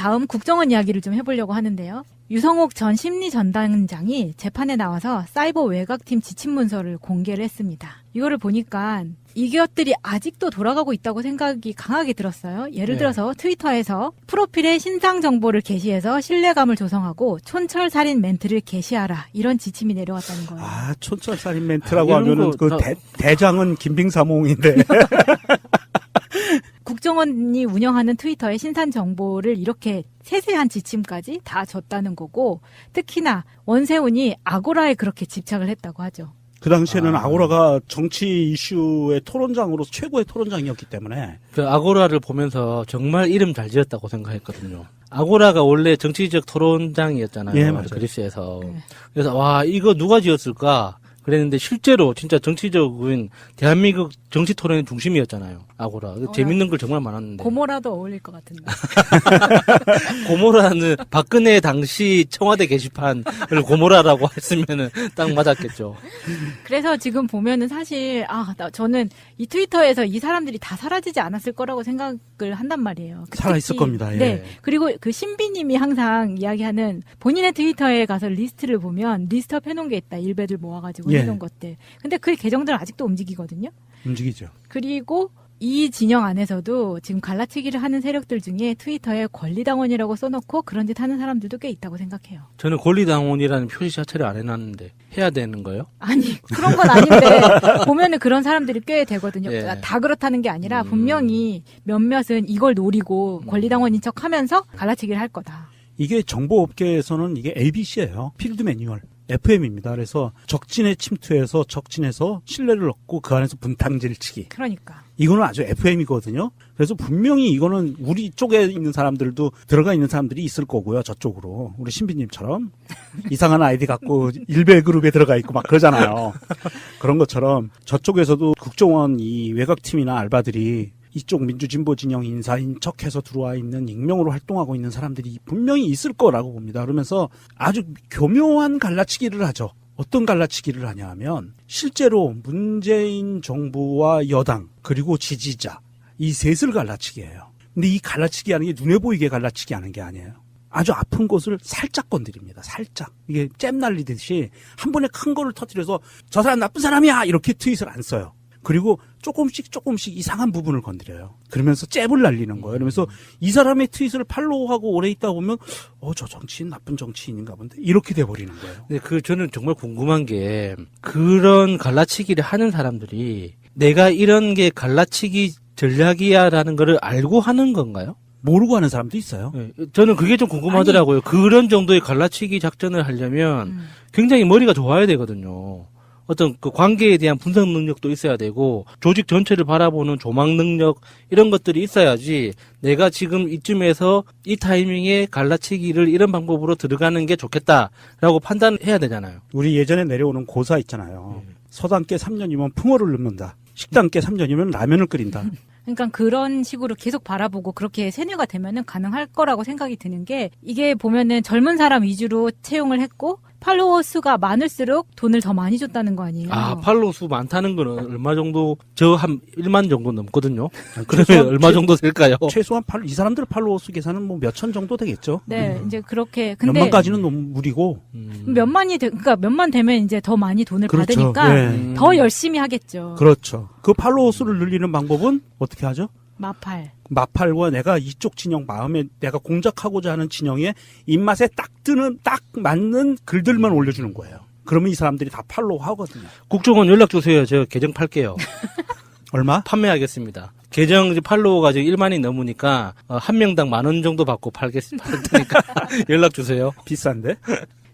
다음 국정원 이야기를 좀 해보려고 하는데요. 유성옥 전 심리전단장이 재판에 나와서 사이버 외곽팀 지침문서를 공개를 했습니다. 이거를 보니까 이것들이 아직도 돌아가고 있다고 생각이 강하게 들었어요. 예를 들어서 트위터에서 프로필에 신상 정보를 게시해서 신뢰감을 조성하고 촌철살인 멘트를 게시하라. 이런 지침이 내려왔다는 거예요. 아, 촌철살인 멘트라고 하면은 대장은 김빙사몽인데. 국정원이 운영하는 트위터의 신상 정보를 이렇게 세세한 지침까지 다 줬다는 거고, 특히나 원세훈이 아고라에 그렇게 집착을 했다고 하죠. 그 당시에는 아고라가 정치 이슈의 토론장으로서 최고의 토론장이었기 때문에. 그 아고라를 보면서 정말 이름 잘 지었다고 생각했거든요. 아고라가 원래 정치적 토론장이었잖아요. 예, 맞아요. 그리스에서. 그래서 와, 이거 누가 지었을까? 그랬는데 실제로 진짜 정치적인 대한민국 정치 토론의 중심이었잖아요. 아고라. 재밌는 걸 정말 많았는데. 고모라도 어울릴 것 같은데. 고모라는 박근혜 당시 청와대 게시판을 고모라라고 했으면은 딱 맞았겠죠. 그래서 지금 보면은 사실 저는 이 트위터에서 이 사람들이 다 사라지지 않았을 거라고 생각을 한단 말이에요. 살아있을 겁니다. 예. 네. 그리고 그 신비님이 항상 이야기하는 본인의 트위터에 가서 리스트를 보면 리스트업 해놓은 게 있다. 일베들 모아가지고 예. 해놓은 것들. 근데 그 계정들은 아직도 움직이거든요. 움직이죠. 그리고 이 진영 안에서도 지금 갈라치기를 하는 세력들 중에 트위터에 권리당원이라고 써놓고 그런 짓 하는 사람들도 꽤 있다고 생각해요. 저는 권리당원이라는 표시 자체를 안 해놨는데 해야 되는 거예요? 아니, 그런 건 아닌데 보면은 그런 사람들이 꽤 되거든요. 예. 다 그렇다는 게 아니라 분명히 몇몇은 이걸 노리고 권리당원인 척하면서 갈라치기를 할 거다. 이게 정보업계에서는 이게 ABC예요. 필드 매뉴얼. FM입니다. 그래서 적진에 침투해서 적진에서 신뢰를 얻고 그 안에서 분탕질치기. 그러니까. 이거는 아주 FM이거든요. 그래서 분명히 이거는 우리 쪽에 있는 사람들도 들어가 있는 사람들이 있을 거고요. 저쪽으로. 우리 신비님처럼 이상한 아이디 갖고 일베 그룹에 들어가 있고 막 그러잖아요. 그런 것처럼 저쪽에서도 국정원 이 외곽팀이나 알바들이 이쪽 민주진보 진영 인사인 척해서 들어와 있는 익명으로 활동하고 있는 사람들이 분명히 있을 거라고 봅니다. 그러면서 아주 교묘한 갈라치기를 하죠. 어떤 갈라치기를 하냐 하면 실제로 문재인 정부와 여당 그리고 지지자 이 셋을 갈라치기 해요. 근데 이 갈라치기 하는 게 눈에 보이게 갈라치기 하는 게 아니에요. 아주 아픈 곳을 살짝 건드립니다. 살짝. 이게 잼 날리듯이 한 번에 큰 거를 터뜨려서 저 사람 나쁜 사람이야 이렇게 트윗을 안 써요. 그리고 조금씩 이상한 부분을 건드려요. 그러면서 잽을 날리는 거예요. 그러면서 이 사람의 트윗을 팔로우하고 오래 있다 보면 저 정치인 나쁜 정치인인가 본데 이렇게 돼버리는 거예요. 네, 저는 정말 궁금한 게 그런 갈라치기를 하는 사람들이 내가 이런 게 갈라치기 전략이야라는 거를 알고 하는 건가요? 모르고 하는 사람도 있어요. 네, 저는 그게 좀 궁금하더라고요. 그런 정도의 갈라치기 작전을 하려면 굉장히 머리가 좋아야 되거든요. 어떤 그 관계에 대한 분석 능력도 있어야 되고 조직 전체를 바라보는 조망 능력 이런 것들이 있어야지 내가 지금 이쯤에서 이 타이밍에 갈라치기를 이런 방법으로 들어가는 게 좋겠다라고 판단해야 되잖아요. 우리 예전에 내려오는 고사 있잖아요. 서당께 3년이면 풍어를 넣는다. 식당께 3년이면 라면을 끓인다. 그러니까 그런 식으로 계속 바라보고 그렇게 세뇌가 되면은 가능할 거라고 생각이 드는 게 이게 보면은 젊은 사람 위주로 채용을 했고 팔로워 수가 많을수록 돈을 더 많이 줬다는 거 아니에요? 팔로우 수 많다는 거는 얼마 정도 저 한 1만 정도 넘거든요. 그러면 얼마 정도 될까요? 최소한 이 사람들 팔로워 수 계산은 뭐 몇천 정도 되겠죠. 네, 이제 그렇게 근데 몇만까지는 너무 무리고 그러니까 몇만 되면 이제 더 많이 돈을 그렇죠. 받으니까 네. 더 열심히 하겠죠. 그렇죠. 그 팔로워 수를 늘리는 방법은 어떻게 하죠? 마팔과 내가 이쪽 진영 마음에 내가 공작하고자 하는 진영의 입맛에 딱 맞는 글들만 올려주는 거예요. 그러면 이 사람들이 다 팔로우 하거든요. 국정원 연락 주세요. 제가 계정 팔게요. 얼마? 판매하겠습니다. 계정 팔로워가 지금 1만이 넘으니까 한 명당 10,000원 정도 받고 팔 테니까 연락 주세요. 비싼데?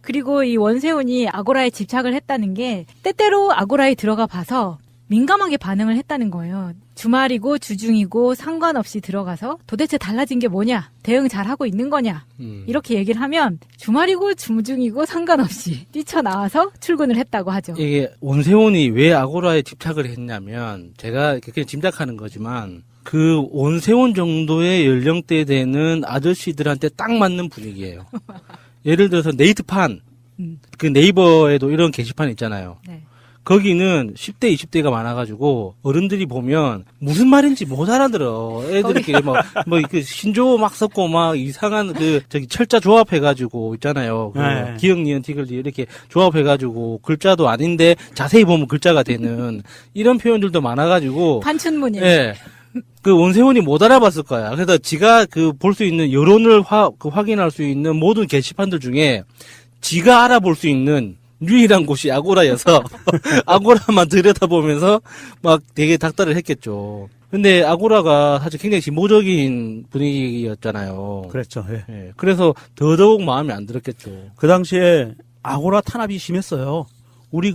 그리고 이 원세훈이 아고라에 집착을 했다는 게 때때로 아고라에 들어가 봐서 민감하게 반응을 했다는 거예요. 주말이고 주중이고 상관없이 들어가서 도대체 달라진 게 뭐냐? 대응 잘하고 있는 거냐? 이렇게 얘기를 하면 주말이고 주중이고 상관없이 뛰쳐나와서 출근을 했다고 하죠. 이게 원세훈이 왜 아고라에 집착을 했냐면 제가 그냥 짐작하는 거지만 그 원세훈 정도의 연령대 되는 아저씨들한테 딱 맞는 분위기예요. 예를 들어서 네이트판 그 네이버에도 이런 게시판 있잖아요. 네. 거기는 10대, 20대가 많아가지고 어른들이 보면 무슨 말인지 못 알아들어. 애들끼리 그 신조어 막 섞고 막 이상한 철자 조합해가지고 있잖아요. 네. 기역, 니은, 티글 이렇게 조합해가지고 글자도 아닌데 자세히 보면 글자가 되는 이런 표현들도 많아가지고. 판춘문예. 예. 그 원세훈이 못 알아봤을 거야. 그래서 지가 볼 수 있는 여론을 확인할 수 있는 모든 게시판들 중에 지가 알아볼 수 있는 유일한 곳이 아고라여서 아고라만 들여다보면서 막 되게 닥달을 했겠죠. 근데 아고라가 사실 굉장히 진보적인 분위기였잖아요. 그랬죠. 예. 예. 그래서 더더욱 마음에 안 들었겠죠. 그 당시에 아고라 탄압이 심했어요. 우리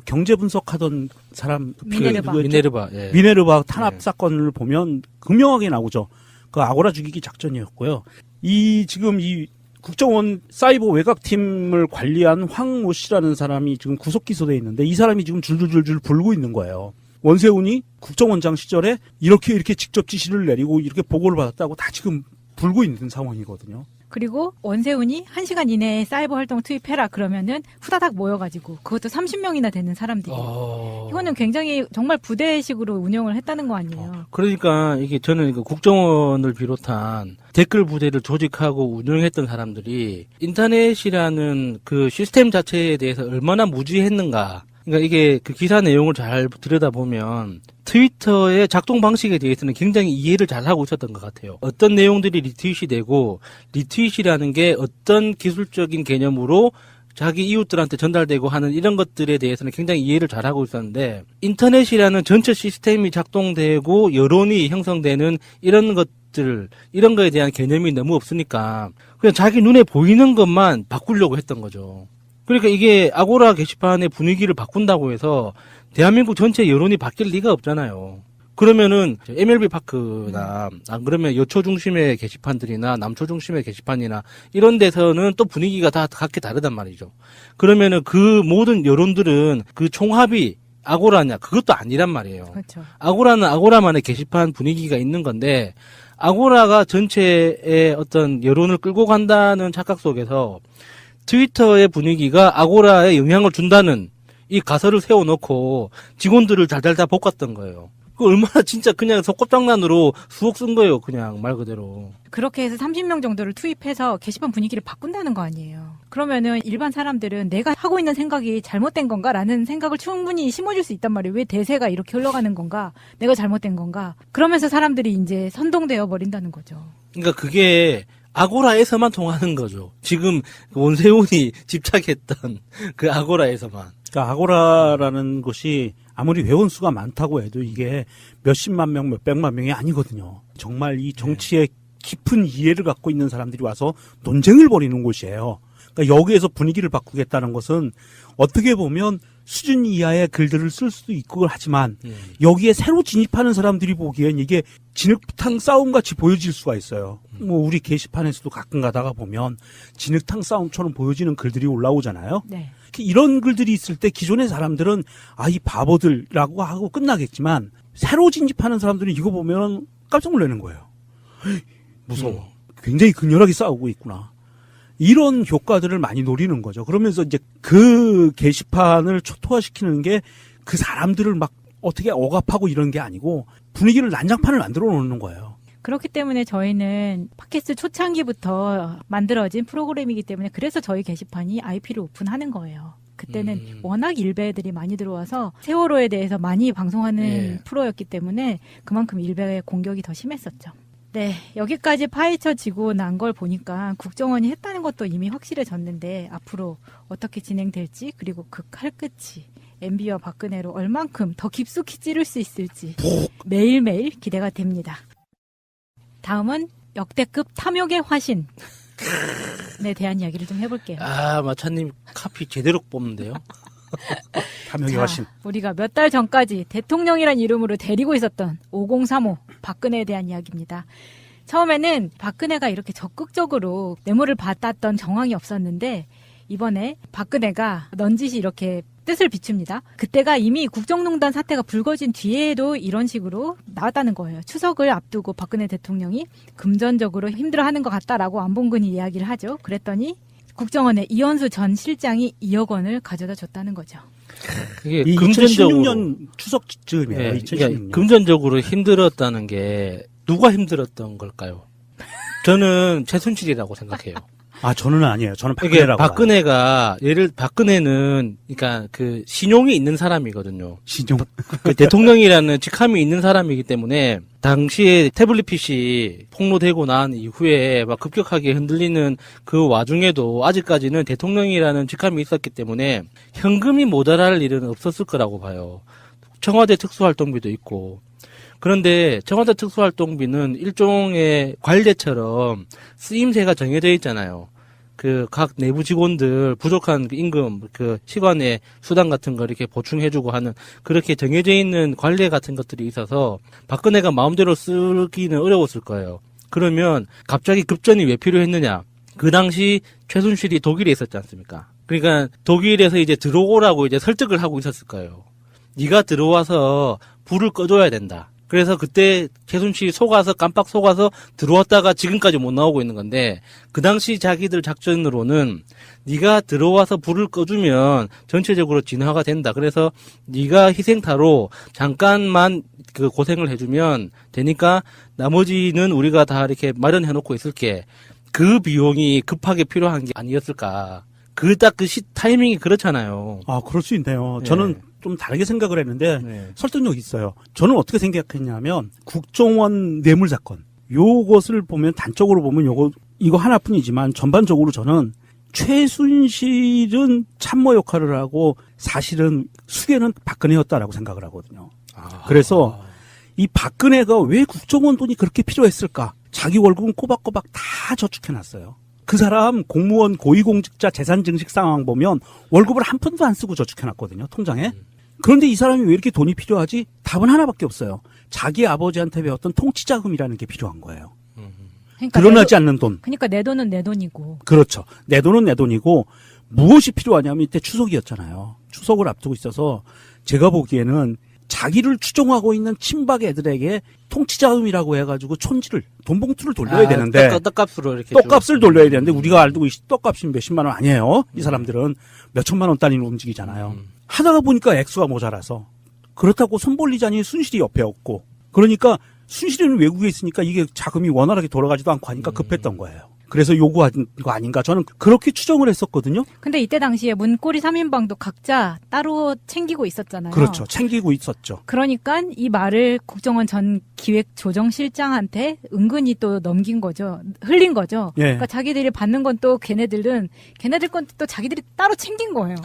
경제 분석하던 사람 미네르바. 미네르바. 예. 미네르바 탄압 네. 사건을 보면 극명하게 나오죠. 그 아고라 죽이기 작전이었고요. 지금 국정원 사이버 외곽팀을 관리한 황모 씨라는 사람이 지금 구속 기소돼 있는데 이 사람이 지금 줄줄줄줄 불고 있는 거예요. 원세훈이 국정원장 시절에 이렇게 직접 지시를 내리고 이렇게 보고를 받았다고 다 지금 불고 있는 상황이거든요. 그리고 원세훈이 1시간 이내에 사이버 활동 투입해라 그러면은 후다닥 모여가지고 그것도 30명이나 되는 사람들이. 이거는 굉장히 정말 부대식으로 운영을 했다는 거 아니에요. 그러니까 저는 국정원을 비롯한 댓글 부대를 조직하고 운영했던 사람들이 인터넷이라는 그 시스템 자체에 대해서 얼마나 무지했는가. 그러니까 이게 그 기사 내용을 잘 들여다보면 트위터의 작동 방식에 대해서는 굉장히 이해를 잘 하고 있었던 것 같아요. 어떤 내용들이 리트윗이 되고 리트윗이라는 게 어떤 기술적인 개념으로 자기 이웃들한테 전달되고 하는 이런 것들에 대해서는 굉장히 이해를 잘 하고 있었는데 인터넷이라는 전체 시스템이 작동되고 여론이 형성되는 이런 거에 대한 개념이 너무 없으니까 그냥 자기 눈에 보이는 것만 바꾸려고 했던 거죠. 그러니까 이게 아고라 게시판의 분위기를 바꾼다고 해서 대한민국 전체 여론이 바뀔 리가 없잖아요. 그러면은 MLB 파크나 안 그러면 여초 중심의 게시판들이나 남초 중심의 게시판이나 이런 데서는 또 분위기가 다 각기 다르단 말이죠. 그러면은 그 모든 여론들은 그 총합이 아고라냐 그것도 아니란 말이에요. 그렇죠. 아고라는 아고라만의 게시판 분위기가 있는 건데 아고라가 전체의 어떤 여론을 끌고 간다는 착각 속에서 트위터의 분위기가 아고라에 영향을 준다는 이 가설을 세워놓고 직원들을 달달 다 볶았던 거예요. 그 얼마나 진짜 그냥 속꿉장난으로 수억 쓴 거예요. 그냥 말 그대로. 그렇게 해서 30명 정도를 투입해서 게시판 분위기를 바꾼다는 거 아니에요. 그러면은 일반 사람들은 내가 하고 있는 생각이 잘못된 건가라는 생각을 충분히 심어줄 수 있단 말이에요. 왜 대세가 이렇게 흘러가는 건가? 내가 잘못된 건가? 그러면서 사람들이 이제 선동되어 버린다는 거죠. 그러니까 그게 아고라에서만 통하는 거죠. 지금 원세훈이 집착했던 그 아고라에서만. 그러니까 아고라라는 것이 아무리 회원수가 많다고 해도 이게 몇십만 명, 몇백만 명이 아니거든요. 정말 이 정치에 깊은 이해를 갖고 있는 사람들이 와서 논쟁을 벌이는 곳이에요. 그러니까 여기에서 분위기를 바꾸겠다는 것은 어떻게 보면 수준 이하의 글들을 쓸 수도 있고 하지만 여기에 새로 진입하는 사람들이 보기엔 이게 진흙탕 싸움같이 보여질 수가 있어요. 뭐 우리 게시판에서도 가끔 가다가 보면 진흙탕 싸움처럼 보여지는 글들이 올라오잖아요. 네. 이런 글들이 있을 때 기존의 사람들은 이 바보들이라고 하고 끝나겠지만 새로 진입하는 사람들은 이거 보면 깜짝 놀라는 거예요. 무서워. 굉장히 극렬하게 싸우고 있구나. 이런 효과들을 많이 노리는 거죠. 그러면서 이제 그 게시판을 초토화시키는 게 그 사람들을 막 어떻게 억압하고 이런 게 아니고 분위기를 난장판을 만들어 놓는 거예요. 그렇기 때문에 저희는 팟캐스트 초창기부터 만들어진 프로그램이기 때문에 그래서 저희 게시판이 IP를 오픈하는 거예요. 그때는 워낙 일베들이 많이 들어와서 세월호에 대해서 많이 방송하는 프로였기 때문에 그만큼 일베의 공격이 더 심했었죠. 네, 여기까지 파헤쳐지고 난 걸 보니까 국정원이 했다는 것도 이미 확실해졌는데 앞으로 어떻게 진행될지 그리고 그 칼끝이 MB와 박근혜로 얼만큼 더 깊숙이 찌를 수 있을지 매일매일 기대가 됩니다. 다음은 역대급 탐욕의 화신에 대한 이야기를 좀 해볼게요. 마차님 카피 제대로 뽑는데요. 탐욕의 화신. 우리가 몇 달 전까지 대통령이란 이름으로 데리고 있었던 5035 박근혜에 대한 이야기입니다. 처음에는 박근혜가 이렇게 적극적으로 뇌물을 받았던 정황이 없었는데 이번에 박근혜가 넌지시 이렇게 뜻을 비춥니다. 그때가 이미 국정농단 사태가 불거진 뒤에도 이런 식으로 나왔다는 거예요. 추석을 앞두고 박근혜 대통령이 금전적으로 힘들어하는 것 같다라고 안봉근이 이야기를 하죠. 그랬더니 국정원에 이현수 전 실장이 2억 원을 가져다 줬다는 거죠. 이게 이 금전적으로 2016년 추석쯤이에요. 예, 2016년. 그러니까 금전적으로 힘들었다는 게 누가 힘들었던 걸까요? 저는 최순실이라고 생각해요. 아, 저는 아니에요. 저는 이게 박근혜라고. 봐요. 박근혜는 그러니까 그 신용이 있는 사람이거든요. 신용. 그 대통령이라는 직함이 있는 사람이기 때문에 당시에 태블릿 PC 폭로되고 난 이후에 막 급격하게 흔들리는 그 와중에도 아직까지는 대통령이라는 직함이 있었기 때문에 현금이 모자랄 일은 없었을 거라고 봐요. 청와대 특수활동비도 있고. 그런데 청와대 특수활동비는 일종의 관례처럼 쓰임새가 정해져 있잖아요. 그 각 내부 직원들 부족한 그 임금, 그 시간의 수당 같은 거 이렇게 보충해주고 하는 그렇게 정해져 있는 관례 같은 것들이 있어서 박근혜가 마음대로 쓰기는 어려웠을 거예요. 그러면 갑자기 급전이 왜 필요했느냐? 그 당시 최순실이 독일에 있었지 않습니까? 그러니까 독일에서 이제 들어오라고 이제 설득을 하고 있었을 거예요. 네가 들어와서 불을 꺼줘야 된다. 그래서 그때 최순실이 깜빡 속아서 들어왔다가 지금까지 못 나오고 있는 건데, 그 당시 자기들 작전으로는 네가 들어와서 불을 꺼주면 전체적으로 진화가 된다. 그래서 네가 희생타로 잠깐만 그 고생을 해주면 되니까 나머지는 우리가 다 이렇게 마련해놓고 있을게. 그 비용이 급하게 필요한 게 아니었을까. 딱 그 타이밍이 그렇잖아요. 아, 그럴 수 있네요. 네. 저는 좀 다르게 생각을 했는데 네. 설득력이 있어요. 저는 어떻게 생각했냐면 국정원 뇌물 사건. 요것을 보면 단적으로 보면 이거 하나뿐이지만 전반적으로 저는 최순실은 참모 역할을 하고 사실은 수괴는 박근혜였다라고 생각을 하거든요. 그래서 이 박근혜가 왜 국정원 돈이 그렇게 필요했을까? 자기 월급은 꼬박꼬박 다 저축해놨어요. 그 사람 공무원 고위공직자 재산 증식 상황 보면 월급을 한 푼도 안 쓰고 저축해놨거든요. 통장에. 그런데 이 사람이 왜 이렇게 돈이 필요하지? 답은 하나밖에 없어요. 자기 아버지한테 배웠던 통치자금이라는 게 필요한 거예요. 그러니까 드러나지 않는 돈. 그러니까 내 돈은 내 돈이고. 그렇죠. 내 돈은 내 돈이고 무엇이 필요하냐면 이때 추석이었잖아요. 추석을 앞두고 있어서 제가 보기에는 자기를 추종하고 있는 친박 애들에게 통치자금이라고 해가지고 촌지를 돈봉투를 돌려야 되는데 떡값으로 이렇게 떡값을 돌려야 되는데 우리가 알고 이 떡값이 몇십만 원 아니에요. 이 사람들은 몇천만 원 단위로 움직이잖아요. 하다가 보니까 액수가 모자라서 그렇다고 손 벌리자니 순실이 옆에 없고 그러니까 순실이는 외국에 있으니까 이게 자금이 원활하게 돌아가지도 않고 하니까 급했던 거예요. 그래서 요구한 거 아닌가 저는 그렇게 추정을 했었거든요. 근데 이때 당시에 문고리 3인방도 각자 따로 챙기고 있었잖아요. 그렇죠. 챙기고 있었죠. 그러니까 이 말을 국정원 전 기획조정실장한테 은근히 또 넘긴 거죠. 흘린 거죠. 예. 그러니까 자기들이 받는 건 또 걔네들 건 또 자기들이 따로 챙긴 거예요.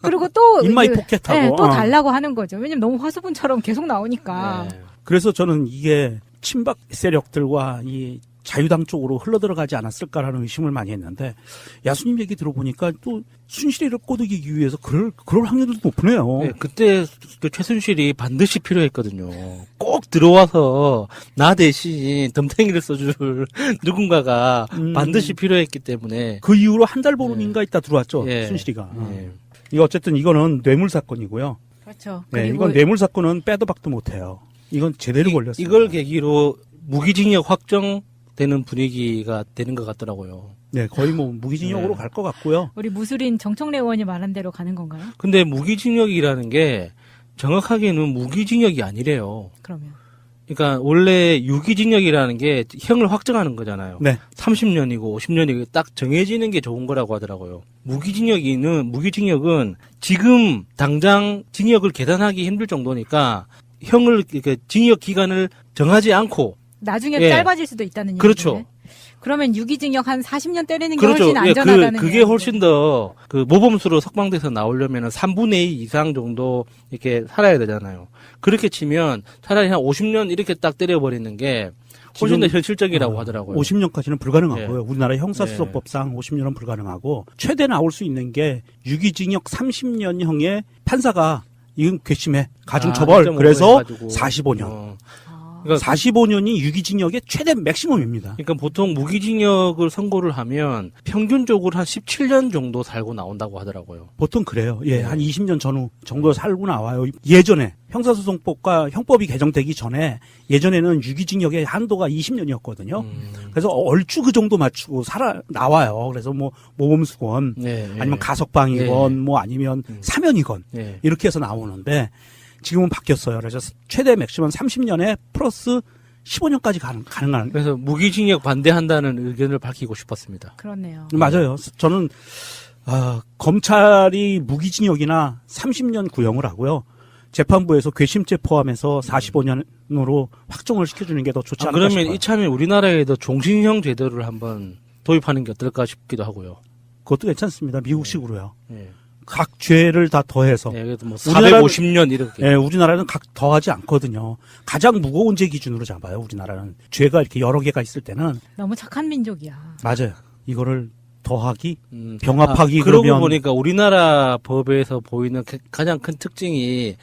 그리고 또 인마이 포켓하고. 네, 또 달라고 하는 거죠. 왜냐면 너무 화수분처럼 계속 나오니까. 네. 그래서 저는 이게 친박 세력들과 이 자유당 쪽으로 흘러들어가지 않았을까라는 의심을 많이 했는데 야수님 얘기 들어보니까 또 순실이를 꼬드기기 위해서 그럴 확률도 높으네요. 네, 그때 그 최순실이 반드시 필요했거든요. 꼭 들어와서 나 대신 덤탱이를 써줄 누군가가 반드시 필요했기 때문에. 그 이후로 한 달 보름인가 있다 들어왔죠. 예. 순실이가. 예. 이거 어쨌든 이거는 뇌물 사건이고요. 그렇죠. 네, 그리고 이건 뇌물 사건은 빼도 박도 못해요. 이건 제대로 걸렸어요. 이걸 계기로 무기징역 확정되는 분위기가 되는 것 같더라고요. 네, 거의 뭐 무기징역으로 네. 갈 것 같고요. 우리 무술인 정청래 의원이 말한 대로 가는 건가요? 근데 무기징역이라는 게 정확하게는 무기징역이 아니래요. 그러면. 그러니까 원래 유기징역이라는 게 형을 확정하는 거잖아요. 네. 30년이고 50년이고 딱 정해지는 게 좋은 거라고 하더라고요. 무기징역은 지금 당장 징역을 계산하기 힘들 정도니까 형을 이렇게 징역 기간을 정하지 않고 나중에 예. 짧아질 수도 있다는 얘기죠. 그렇죠. 그러면 유기징역 한 40년 때리는 게 그렇죠. 훨씬 예, 안전하다는 그게 이야기죠. 훨씬 더 그 모범수로 석방돼서 나오려면 3분의 2 이상 정도 이렇게 살아야 되잖아요. 그렇게 치면 차라리 한 50년 이렇게 딱 때려버리는 게 훨씬 더 현실적이라고 하더라고요. 50년까지는 불가능하고요. 예. 우리나라 형사수사법상 50년은 불가능하고 최대 나올 수 있는 게 유기징역 30년형의 판사가 이건 괘씸해 가중처벌 일점 그래서 해가지고. 45년. 어. 그러니까 45년이 유기징역의 최대 맥시멈입니다. 그러니까 보통 무기징역을 선고를 하면 평균적으로 한 17년 정도 살고 나온다고 하더라고요. 보통 그래요. 예, 네. 한 20년 전후 정도 살고 나와요. 예전에 형사소송법과 형법이 개정되기 전에 예전에는 유기징역의 한도가 20년이었거든요. 그래서 얼추 그 정도 맞추고 나와요. 그래서 뭐 모범수건 네, 아니면 가석방이건 네. 뭐 아니면 사면이건 네. 이렇게 해서 나오는데 지금은 바뀌었어요. 그래서 최대 맥시멈 30년에 플러스 15년까지 가능한. 그래서 무기징역 반대한다는 의견을 밝히고 싶었습니다. 그렇네요. 맞아요. 저는 검찰이 무기징역이나 30년 구형을 하고요. 재판부에서 괘씸죄 포함해서 45년으로 확정을 시켜주는 게 더 좋지 않을까 그러면 싶어요. 이참에 우리나라에도 종신형 제도를 한번 도입하는 게 어떨까 싶기도 하고요. 그것도 괜찮습니다. 미국식으로요. 예. 각 죄를 다 더해서. 네, 그래도 뭐 우리나라는- 450년 이렇게. 예, 우리나라는 각 더하지 않거든요. 가장 무거운 죄 기준으로 잡아요. 우리나라는 죄가 이렇게 여러 개가 있을 때는 너무 착한 민족이야. 맞아요. 이거를 더하기, 병합하기 그러고 그러면 보니까 우리나라 법에서 보이는 가장 큰 특징이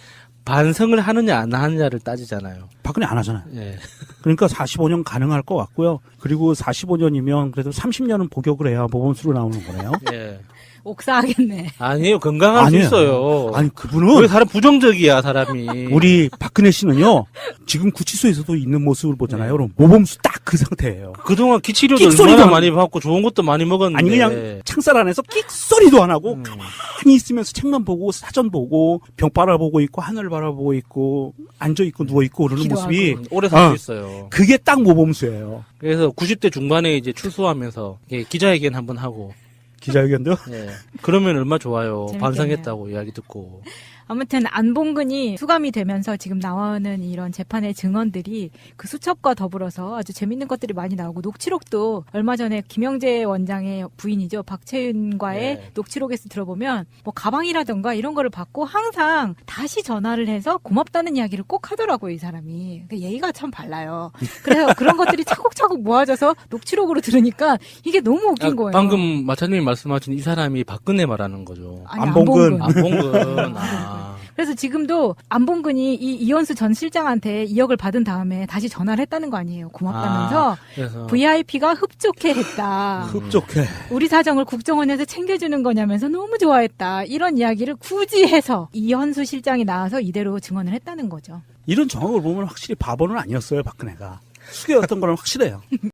반성을 하느냐 안 하느냐를 따지잖아요. 박근혜 안 하잖아요. 예. 그러니까 45년 가능할 것 같고요. 그리고 45년이면 그래도 30년은 복역을 해야 모범수로 나오는 거네요. 예. 옥사하겠네. 아니에요. 건강할 아니에요. 수 있어요. 아니 왜 그분은 사람 부정적이야, 사람이. 우리 박근혜 씨는요. 지금 구치소에서도 있는 모습을 보잖아요. 그럼 모범수 딱 그 상태예요. 그동안 기치료도 끽소리도 얼마나 안 많이 받고 좋은 것도 많이 먹었는데. 아니 그냥 창살 안에서 끽소리도 안 하고 음. 가만히 있으면서 책만 보고 사전 보고 벽 바라보고 있고 하늘 바라보고 있고 앉아 있고 누워 있고 그러는 기도하고. 모습이 오래 살 수 어. 있어요. 그게 딱 모범수예요. 그래서 90대 중반에 이제 출소하면서 이렇게 기자회견 한번 하고. 기자회견도 예. 그러면 얼마 좋아요. 재밌겠네요. 반성했다고 이야기 듣고. 아무튼 안봉근이 수감이 되면서 지금 나오는 이런 재판의 증언들이 그 수첩과 더불어서 아주 재밌는 것들이 많이 나오고 녹취록도 얼마 전에 김영재 원장의 부인이죠. 박채윤과의 네. 녹취록에서 들어보면 뭐 가방이라던가 이런 거를 받고 항상 다시 전화를 해서 고맙다는 이야기를 꼭 하더라고요. 이 사람이. 그러니까 예의가 참 발라요. 그래서 그런 것들이 차곡차곡 모아져서 녹취록으로 들으니까 이게 너무 웃긴 거예요. 방금 마차님이 말씀하신 이 사람이 박근혜 말하는 거죠. 아니, 안봉근. 안봉근. 아. 그래서 지금도 안봉근이 이 이현수 전 실장한테 2억을 받은 다음에 다시 전화를 했다는 거 아니에요. 고맙다면서 그래서 VIP가 흡족해 했다. 흡족해. 우리 사정을 국정원에서 챙겨주는 거냐면서 너무 좋아했다. 이런 이야기를 굳이 해서 이현수 실장이 나와서 이대로 증언을 했다는 거죠. 이런 정황을 보면 확실히 바보는 아니었어요. 박근혜가. 숙여왔던 거는 확실해요.